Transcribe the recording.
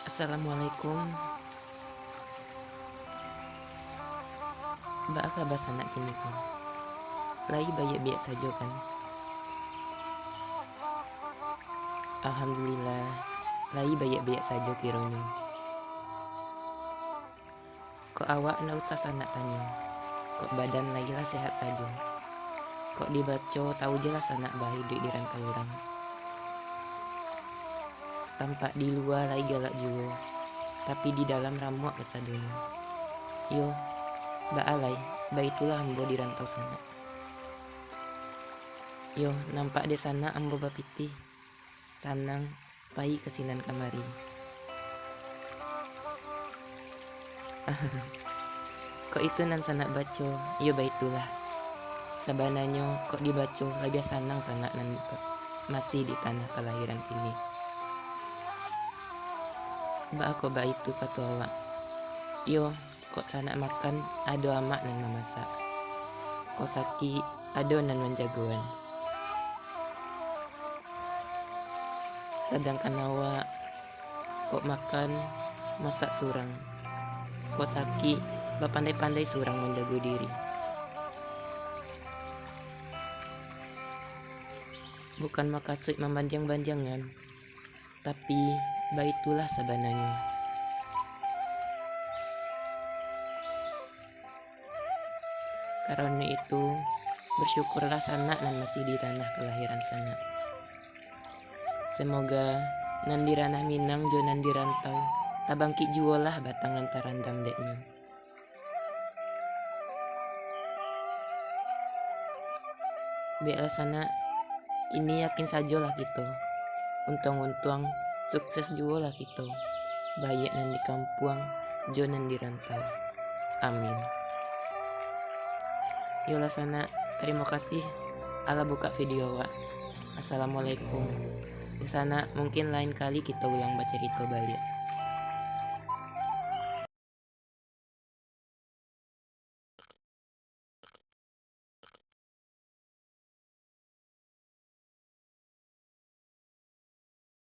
Assalamualaikum. Ba kabar sanak kini kan? Lai banyak biak saja kan? Alhamdulillah, lai banyak biak saja kironyo. Kok awak na usah sanak tanya? Kok badan lai lah sehat saja? Kok dibaca tahu jelas anak bayi di rangka orang? Tampak di luar lai galak juga, tapi di dalam ramuak kesadonya. Yo, ba alai, ba itulah ambo di rantau sana. Yo, nampak di sana ambo bapiti, sanang, pai kesinan kamari. Kok itu nan sanak baco, yo ba itulah. Sabananyo kok dibaco lebih sanang sanak nan masih di tanah kelahiran ini. Ba aku ba itu kata awak. Yo, kok sanak makan ado amak nan memasak. Kok sakit ado nan menjagoan. Sedangkan awak kok makan masak surang. Kok sakit ba pandai-pandai surang menjaga diri. Bukan makasud membanding-bandingkan, tapi ba itulah sabananya. Karena itu bersyukurlah sanak nan masih di tanah kelahiran sana. Semoga nan di ranah Minang jo nan di rantau tabangki jualah batang lantaran damdeknya. Biarlah sana kini yakin sajalah kita. Untung-untung sukses juga lah kita. Baik nan di kampung jo nan di rantau. Amin. Yolah sana, terima kasih ala buka video wa. Assalamualaikum. Di sana mungkin lain kali kita ulang baca cerita balik.